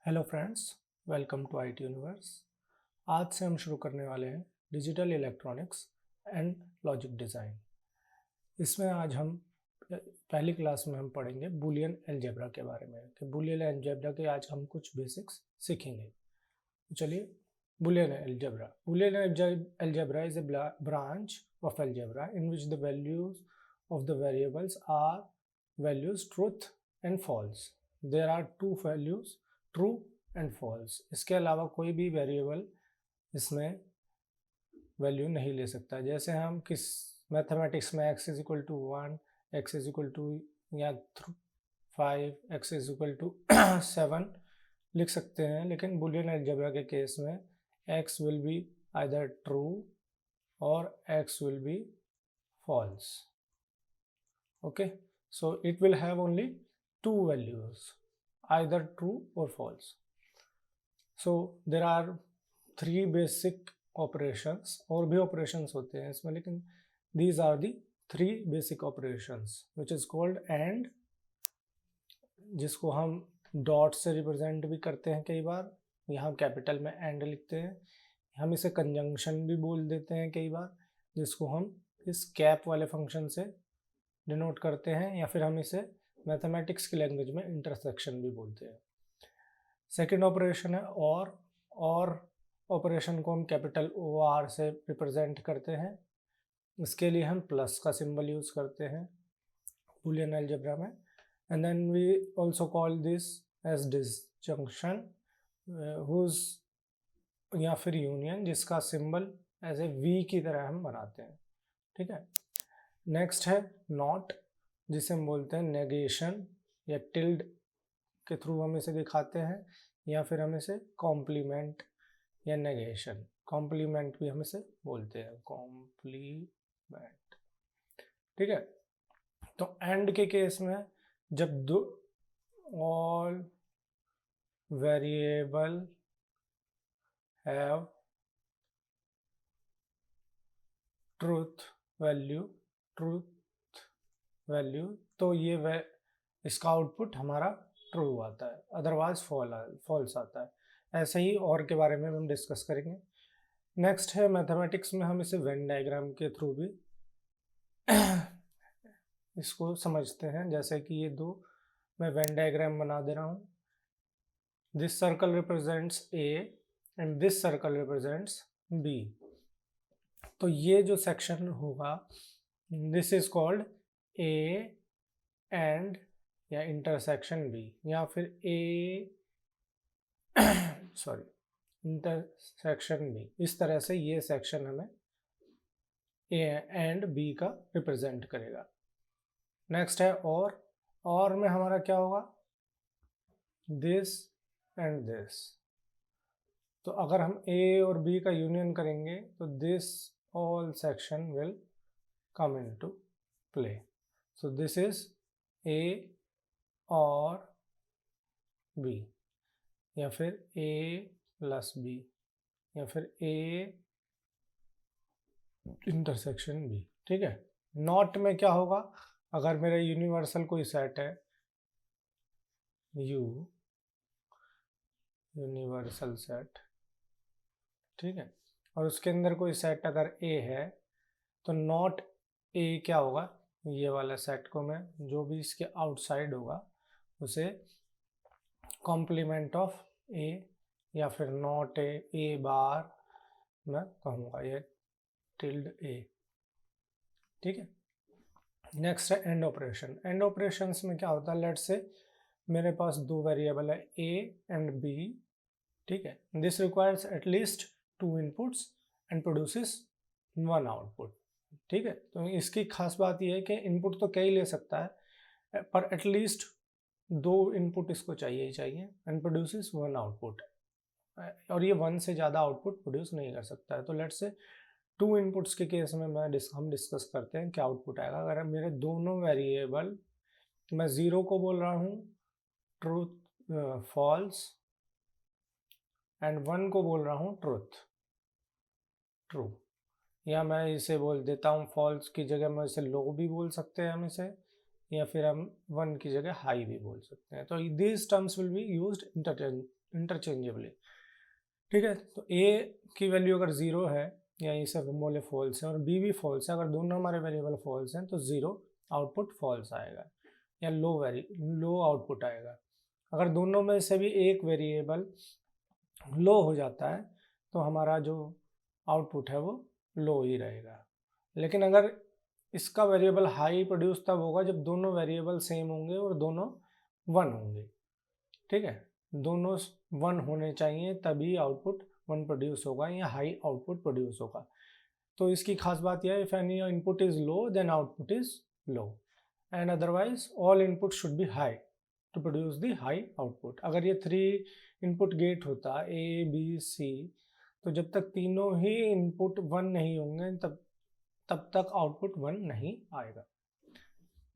Hello friends, welcome to IT universe. आज से हम शुरू करने वाले हैं digital electronics and logic design. इसमें आज हम पहली क्लास में हम पढ़ेंगे बूलियन अलजेब्रा के बारे में कि बूलियन अलजेब्रा के आज हम कुछ बेसिक्स सीखेंगे। चलिए, Boolean algebra is a branch of algebra in which the values of the variables are values truth and false. There are two values, true and false. इसके अलावा कोई भी वेरिएबल इसमें वैल्यू नहीं ले सकता। जैसे हम किस मैथमेटिक्स में x is equal to 1, x is equal to या 5, x इज इक्वल टू 7 लिख सकते हैं, लेकिन बूलियन अलजेब्रा के केस में x will be either true और x will be false. Okay, so it will have only two values, either true or false. So there are three basic operations, और भी operations होते हैं इसमें, लेकिन these are the three basic operations which is called AND, जिसको हम dot से represent भी करते हैं कई बार। यहाँ कैपिटल में AND लिखते हैं। हम इसे कंजंक्शन भी बोल देते हैं कई बार, जिसको हम इस कैप वाले फंक्शन से डिनोट करते हैं, या फिर हम इसे मैथमेटिक्स की लैंग्वेज में इंटरसेक्शन भी बोलते हैं। सेकंड ऑपरेशन है और ऑपरेशन को हम कैपिटल OR से रिप्रेजेंट करते हैं। इसके लिए हम प्लस का सिंबल यूज़ करते हैं बूलियन अलजेब्रा में। And then we also call this as disjunction whose, या फिर यूनियन, जिसका सिंबल एज ए V की तरह हम बनाते हैं। ठीक है। नेक्स्ट है नॉट, जिसे हम बोलते हैं नेगेशन या टिल्ड के थ्रू हम इसे दिखाते हैं, या फिर हम इसे कॉम्प्लीमेंट या नेगेशन, कॉम्प्लीमेंट भी हम इसे बोलते हैं, कॉम्प्लीमेंट। ठीक है। तो एंड के केस में जब दो all variable have truth value, तो ये इसका आउटपुट हमारा ट्रू आता है, अदरवाइज फॉल्स आता है। ऐसे ही और के बारे में हम डिस्कस करेंगे। नेक्स्ट है मैथमेटिक्स में हम इसे वेन डायग्राम के थ्रू भी इसको समझते हैं। जैसे कि ये दो मैं वेन डायग्राम बना दे रहा हूँ। This circle represents A and this circle represents B। तो ये जो सेक्शन होगा, this is called A and या इंटरसेक्शन B, या फिर इंटरसेक्शन B। इस तरह से ये सेक्शन हमें A एंड B का रिप्रेजेंट करेगा। नेक्स्ट है और में हमारा क्या होगा, दिस एंड दिस। तो अगर हम A और B का यूनियन करेंगे तो this all section will come into play. So this is A और B, या फिर A प्लस B, या फिर A इंटरसेक्शन B। ठीक है। नॉट में क्या होगा, अगर मेरा यूनिवर्सल कोई सेट है U, यूनिवर्सल सेट, ठीक है, और उसके अंदर कोई सेट अगर A है, तो नॉट A क्या होगा, ये वाला सेट को मैं जो भी इसके आउटसाइड होगा उसे कॉम्प्लीमेंट ऑफ A या फिर नॉट A बार मैं कहूँगा, ये टिल्ड A। ठीक है। नेक्स्ट है एंड ऑपरेशन। एंड ऑपरेशंस में क्या होता है, लेट्स से मेरे पास दो वेरिएबल है A एंड B। ठीक है। This requires at least 2 inputs and produces 1 output. ठीक है। तो इसकी खास बात यह है कि इनपुट तो कई ले सकता है, पर एटलीस्ट 2 इनपुट इसको चाहिए ही चाहिए, एंड प्रोड्यूसेस 1 आउटपुट, और ये 1 से ज़्यादा आउटपुट प्रोड्यूस नहीं कर सकता है। तो लेट्स से 2 इनपुट्स के केस में हम डिस्कस करते हैं क्या आउटपुट आएगा। अगर मेरे दोनों वेरिएबल, मैं 0 को बोल रहा हूँ ट्रूथ फॉल्स, एंड 1 को बोल रहा हूँ ट्रू, या मैं इसे बोल देता हूँ फॉल्स की जगह मैं इसे लो भी बोल सकते हैं हम इसे, या फिर हम 1 की जगह हाई भी बोल सकते हैं। तो this terms will be used interchangeably, ठीक है। तो ए की वैल्यू अगर 0 है या ये सब बोले फॉल्स है और बी भी फॉल्स है, अगर दोनों हमारे वेरिएबल फॉल्स हैं तो 0 आउटपुट फॉल्स आएगा या लो आउटपुट आएगा। अगर दोनों में से भी एक वेरिएबल लो हो जाता है तो हमारा जो आउटपुट है वो लो ही रहेगा। लेकिन अगर इसका वेरिएबल हाई प्रोड्यूस तब होगा जब दोनों वेरिएबल सेम होंगे और दोनों 1 होंगे, ठीक है। दोनों 1 होने चाहिए तभी आउटपुट 1 प्रोड्यूस होगा या हाई आउटपुट प्रोड्यूस होगा। तो इसकी खास बात यह है, if any input is low then output is low and otherwise all input should be high to produce the high output. अगर ये 3 इनपुट गेट होता ए बी सी, तो जब तक तीनों ही इनपुट 1 नहीं होंगे तब तक आउटपुट 1 नहीं आएगा।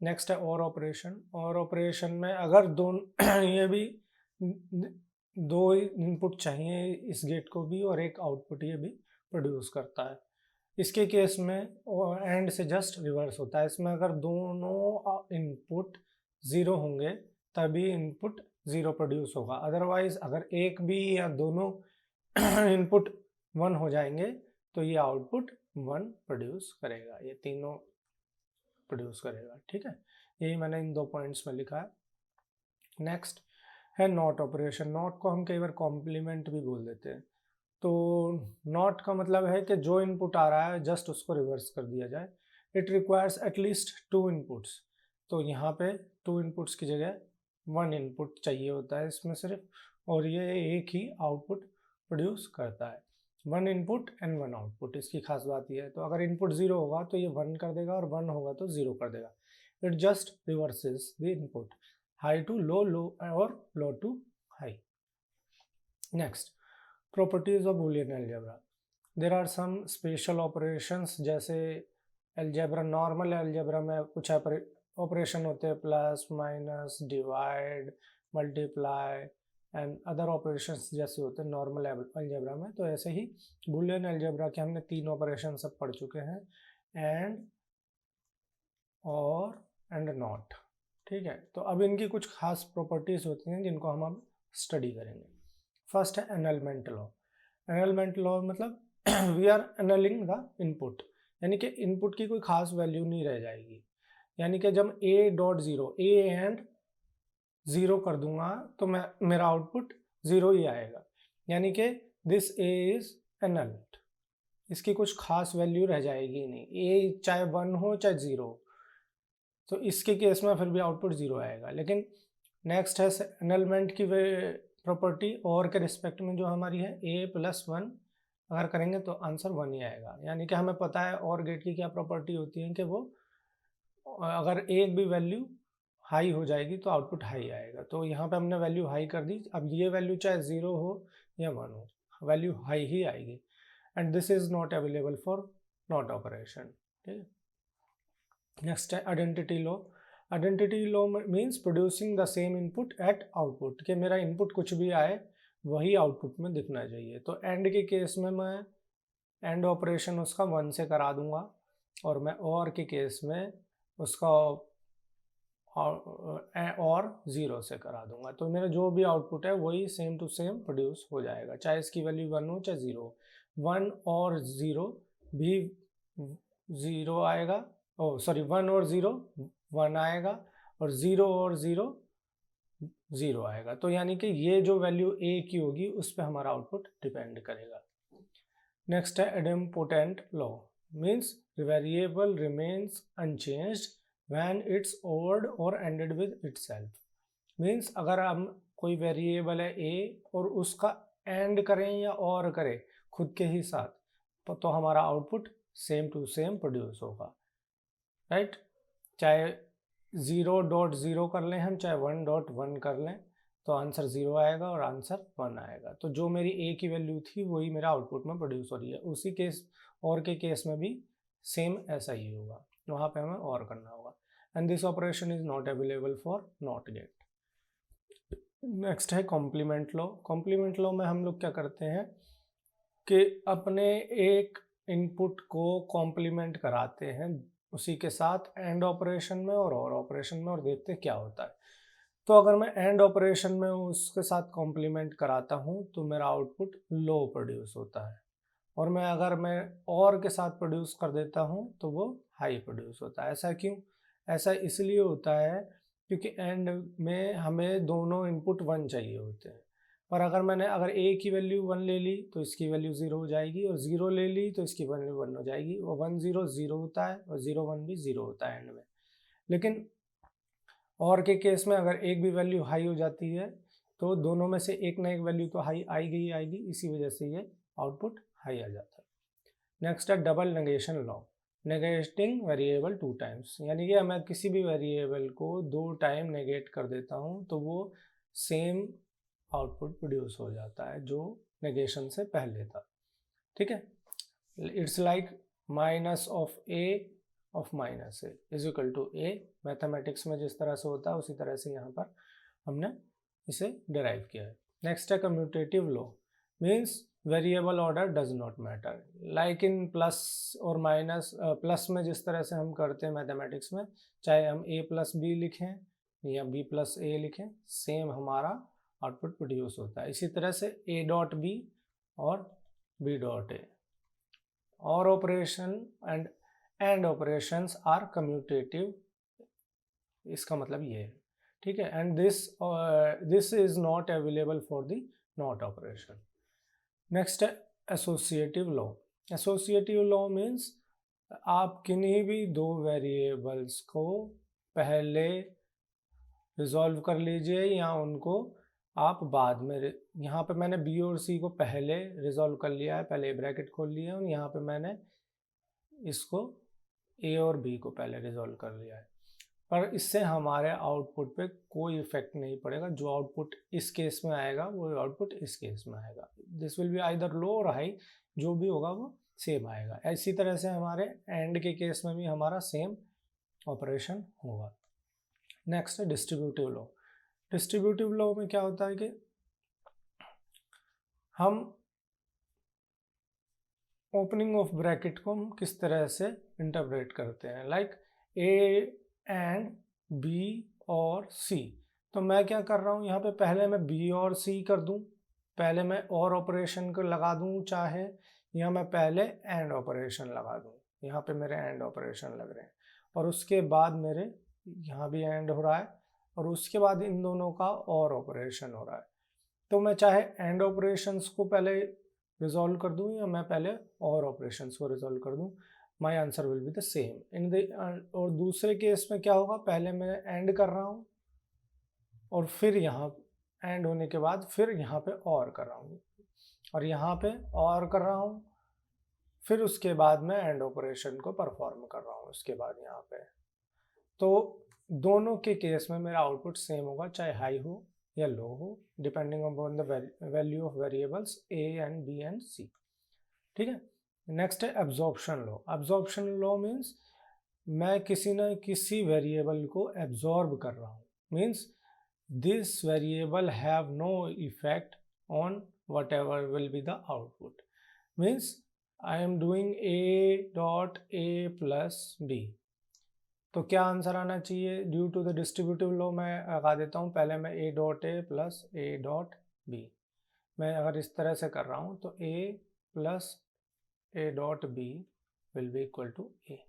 नेक्स्ट है और ऑपरेशन। और ऑपरेशन में अगर दोनों ये भी 2 इनपुट चाहिए इस गेट को भी और एक आउटपुट ये भी प्रोड्यूस करता है, इसके केस में एंड से जस्ट रिवर्स होता है। इसमें अगर दोनों इनपुट 0 होंगे तभी इनपुट 0 प्रोड्यूस होगा, अदरवाइज अगर एक भी या दोनों इनपुट 1 हो जाएंगे तो ये आउटपुट 1 प्रोड्यूस करेगा, ये तीनों प्रोड्यूस करेगा, ठीक है। यही मैंने इन 2 पॉइंट्स में लिखा है। नेक्स्ट है नॉट ऑपरेशन। नॉट को हम कई बार कॉम्प्लीमेंट भी बोल देते हैं। तो नॉट का मतलब है कि जो इनपुट आ रहा है जस्ट उसको रिवर्स कर दिया जाए। It requires at least 2 inputs. तो यहाँ पे 2 इनपुट्स की जगह 1 इनपुट चाहिए होता है इसमें सिर्फ, और ये एक ही आउटपुट प्रोड्यूस करता है। 1 इनपुट एंड 1 आउटपुट, इसकी खास बात यह है। तो अगर इनपुट 0 होगा तो ये 1 कर देगा और 1 होगा तो 0 कर देगा। It just reverses the input high to low, low और low to high. Next, properties of Boolean algebra. There are some special operations, जैसे अलजेब्रा, नॉर्मल अलजेब्रा में कुछ ऑपरेशन होते हैं, plus minus divide multiply and other operations जैसे होते हैं normal algebra में। तो ऐसे ही बूलियन अलजेब्रा के हमने 3 ऑपरेशन सब पढ़ चुके हैं, एंड, और एंड नॉट, ठीक है। तो अब इनकी कुछ खास प्रॉपर्टीज होती हैं जिनको हम अब स्टडी करेंगे। फर्स्ट है एनलमेंट लॉ। एनलमेंट लॉ मतलब वी आर एनलिंग द इनपुट, यानी कि इनपुट की कोई खास वैल्यू नहीं रह जाएगी। यानी कि जब ए डॉट 0 ए एंड 0 कर दूंगा तो मेरा आउटपुट 0 ही आएगा, यानी कि दिस ए इज एनल्ड, इसकी कुछ खास वैल्यू रह जाएगी नहीं। ए चाहे 1 हो चाहे 0 हो, तो इसके केस में फिर भी आउटपुट 0 आएगा। लेकिन नेक्स्ट है एनलमेंट की प्रॉपर्टी, और के रिस्पेक्ट में जो हमारी है a + 1 अगर करेंगे तो आंसर 1 ही आएगा। यानी कि हमें पता है और गेट की क्या प्रॉपर्टी होती है कि वो अगर एक भी वैल्यू हाई हो जाएगी तो आउटपुट हाई आएगा। तो यहाँ पे हमने वैल्यू हाई कर दी। अब ये वैल्यू चाहे 0 हो या 1 हो, वैल्यू हाई ही आएगी, and this is not available for not operation, ठीक है। नेक्स्ट है identity law. Identity law means producing the same input at output, कि मेरा इनपुट कुछ भी आए वही आउटपुट में दिखना चाहिए। तो एंड के केस में मैं एंड ऑपरेशन उसका 1 से करा दूंगा, और मैं और के केस में उसका और 0 से करा दूंगा। तो मेरा जो भी आउटपुट है वही सेम टू सेम प्रोड्यूस हो जाएगा, चाहे इसकी वैल्यू 1 हो चाहे 0 हो। 1 और 0 भी 0 आएगा, 1 और 0 1 आएगा, और 0 और 0 0 आएगा। तो यानी कि ये जो वैल्यू a की होगी उस पर हमारा आउटपुट डिपेंड करेगा। नेक्स्ट है idempotent law, means variable remains unchanged when it's ORed और एंडेड विद इटसेल्फ। मीन्स अगर हम कोई वेरिएबल है a और उसका एंड करें या और करें खुद के ही साथ, तो हमारा output same to same produce होगा, राइट। चाहे 0.0 कर लें हम, चाहे 1.1 कर लें, तो आंसर 0 आएगा और आंसर 1 आएगा। तो जो मेरी a की वैल्यू थी वही मेरा आउटपुट में प्रोड्यूस हो रही है। उसी केस और के केस में भी सेम ऐसा ही होगा, वहाँ पे हमें और करना होगा। And this operation is not available for not gate. Next है कॉम्प्लीमेंट लॉ। कॉम्प्लीमेंट लॉ में हम लोग क्या करते हैं कि अपने एक इनपुट को कॉम्प्लीमेंट कराते हैं उसी के साथ एंड ऑपरेशन में और ऑपरेशन में, और देखते हैं क्या होता है। तो अगर मैं एंड ऑपरेशन में उसके साथ कॉम्प्लीमेंट कराता हूँ तो मेरा आउटपुट लो प्रोड्यूस होता है, और अगर मैं और के साथ प्रोड्यूस कर देता हूँ तो वो हाई प्रोड्यूस होता है। ऐसा क्यों? ऐसा इसलिए होता है क्योंकि एंड में हमें दोनों इनपुट 1 चाहिए होते हैं, पर अगर ए की वैल्यू 1 ले ली तो इसकी वैल्यू 0 हो जाएगी, और 0 ले ली तो इसकी वैल्यू 1 हो जाएगी। वो 1 0 0 होता है और 0 1 भी 0 होता है एंड में। लेकिन और के केस में अगर एक भी वैल्यू हाई हो जाती है तो दोनों में से एक ना एक वैल्यू तो हाई आएगी, इसी वजह से ये आउटपुट हाई आ जाता है। नेक्स्ट है double negation law, negating variable 2 times, यानी कि मैं किसी भी वेरिएबल को 2 टाइम नेगेट कर देता हूँ तो वो सेम आउटपुट प्रोड्यूस हो जाता है जो नेगेशन से पहले था। ठीक है, it's like minus of A of minus A is equal to A. Mathematics में जिस तरह से होता है उसी तरह से यहाँ पर हमने इसे डिराइव किया है। नेक्स्ट है commutative law, means variable order does not matter, like in plus और माइनस। प्लस में जिस तरह से हम करते हैं मैथमेटिक्स में, चाहे हम a प्लस बी लिखें या b प्लस ए लिखें, सेम हमारा आउटपुट प्रोड्यूस होता है। इसी तरह से a डॉट बी और b डॉट ए। और operation AND operations are commutative, इसका मतलब ये है। ठीक है, and this is not available for the NOT operation. Next है associative law. Associative law means आप किन्हीं भी दो वेरिएबल्स को पहले रिजॉल्व कर लीजिए या उनको आप बाद में। यहाँ पे मैंने बी और सी को पहले रिजॉल्व कर लिया है, पहले ब्रैकेट खोल लिया है, और यहाँ पे मैंने इसको ए और बी को पहले रिजॉल्व कर लिया है, पर इससे हमारे आउटपुट पे कोई इफेक्ट नहीं पड़ेगा। जो आउटपुट इस केस में आएगा वो आउटपुट इस केस में आएगा। दिस विल बी आइदर लो और हाई, जो भी होगा वो सेम आएगा। इसी तरह से हमारे एंड के केस में भी हमारा सेम ऑपरेशन होगा। नेक्स्ट है डिस्ट्रीब्यूटिव लॉ। डिस्ट्रीब्यूटिव लॉ में क्या होता है कि हम ओपनिंग ऑफ ब्रैकेट को हम किस तरह से इंटरप्रेट करते हैं, लाइक ए एंड बी और सी। तो मैं क्या कर रहा हूँ, यहाँ पे पहले मैं बी और सी कर दूँ, पहले मैं और ऑपरेशन को लगा दूँ चाहे, या मैं पहले एंड ऑपरेशन लगा दूँ। यहाँ पे मेरे एंड ऑपरेशन लग रहे हैं, और उसके बाद मेरे यहाँ भी एंड हो रहा है, और उसके बाद इन दोनों का और ऑपरेशन हो रहा है। तो मैं चाहे एंड ऑपरेशंस को पहले रिजॉल्व कर दूं या मैं पहले और ऑपरेशंस को रिजॉल्व कर दूं, my answer will be the same in the. और दूसरे केस में क्या होगा, पहले मैं एंड कर रहा हूँ और फिर यहाँ एंड होने के बाद फिर यहाँ पे और कर रहा हूँ, और यहाँ पे और कर रहा हूँ, फिर उसके बाद मैं एंड ऑपरेशन को परफॉर्म कर रहा हूँ उसके बाद यहाँ पे। तो दोनों के केस में मेरा आउटपुट सेम होगा, चाहे हाई हो या लो हो, depending upon the value of variables A and B and C. ठीक है, नेक्स्ट है absorption law. Absorption law means मैं किसी न किसी वेरिएबल को एब्जॉर्ब कर रहा हूँ, means this variable have no effect on whatever will be the output. Means I am doing A dot A plus B, तो क्या आंसर आना चाहिए? Due to the distributive law मैं लगा देता हूँ, पहले मैं A dot A plus A dot B. मैं अगर इस तरह से कर रहा हूँ तो A plus A dot B will be equal to A,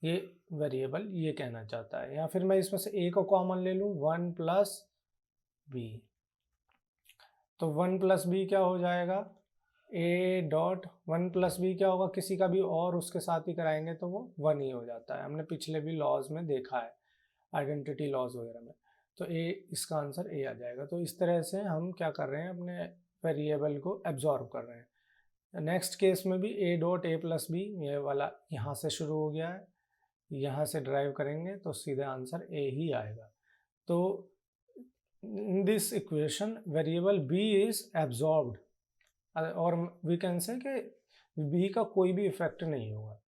ये वेरिएबल ये कहना चाहता है। या फिर मैं इसमें से ए को कॉमन ले लूँ, 1 प्लस बी, तो 1 प्लस बी क्या हो जाएगा, ए डॉट 1 प्लस बी क्या होगा, किसी का भी और उसके साथ ही कराएंगे तो वो 1 ही हो जाता है। हमने पिछले भी लॉज में देखा है, आइडेंटिटी लॉज वगैरह में, तो ए इसका आंसर ए आ जाएगा। तो इस तरह से हम क्या कर रहे हैं, अपने वेरिएबल को एब्जॉर्ब कर रहे हैं। नेक्स्ट केस में भी A dot A plus B, ये वाला यहाँ से शुरू हो गया है, यहाँ से ड्राइव करेंगे तो सीधे आंसर ए ही आएगा। तो in this equation variable B is absorbed, और वी कैन से कि बी का कोई भी इफेक्ट नहीं होगा।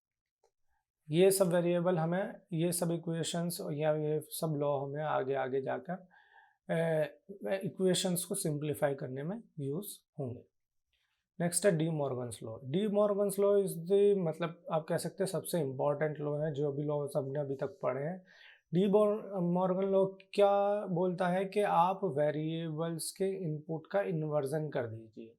ये सब वेरिएबल हमें, ये सब इक्वेशंस या ये सब लॉ हमें आगे आगे जाकर इक्वेशंस को सिंप्लीफाई करने में यूज़ होंगे। नेक्स्ट है D Morgan's law. D Morgan's law is the, मतलब आप कह सकते हैं सबसे इम्पॉर्टेंट लॉ है, जो भी लॉ सबने अभी तक पढ़े हैं। डी मॉर्गन लॉ क्या बोलता है कि आप वेरिएबल्स के इनपुट का इन्वर्जन कर दीजिए।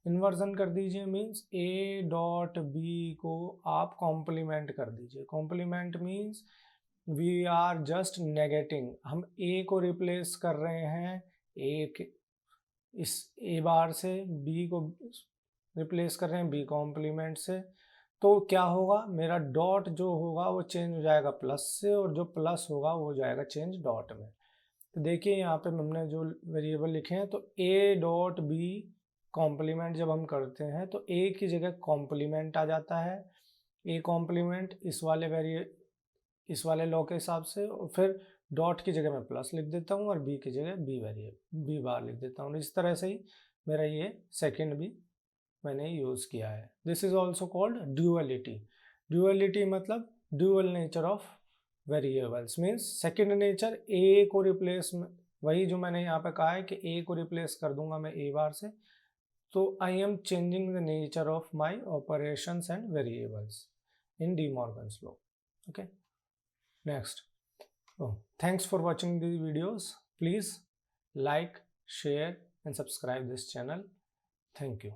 इन्वर्जन कर दीजिए मीन्स ए डॉट बी को आप कॉम्प्लीमेंट कर दीजिए। Complement means we are just negating, हम ए को रिप्लेस कर रहे हैं ए के इस ए बार से, बी को रिप्लेस कर रहे हैं बी कॉम्प्लीमेंट से, तो क्या होगा, मेरा डॉट जो होगा वो चेंज हो जाएगा प्लस से, और जो प्लस होगा वो हो जाएगा चेंज डॉट में। तो देखिए यहाँ पे हमने जो वेरिएबल लिखे हैं, तो ए डॉट बी कॉम्प्लीमेंट जब हम करते हैं तो ए की जगह कॉम्प्लीमेंट आ जाता है, ए कॉम्प्लीमेंट इस वाले लॉ के हिसाब से, और फिर डॉट की जगह मैं प्लस लिख देता हूँ और बी की जगह बी बार लिख देता हूँ। इस तरह से ही मेरा ये सेकंड भी मैंने यूज़ किया है। This is also called duality. Duality मतलब dual nature of variables means second nature A को रिप्लेस, वही जो मैंने यहाँ पे कहा है कि ए को रिप्लेस कर दूंगा मैं ए बार से, तो I am changing the nature of my operations and variables in D Morgan's law. Okay, next. Oh, thanks for watching these videos. Please like, share and subscribe this channel. Thank you.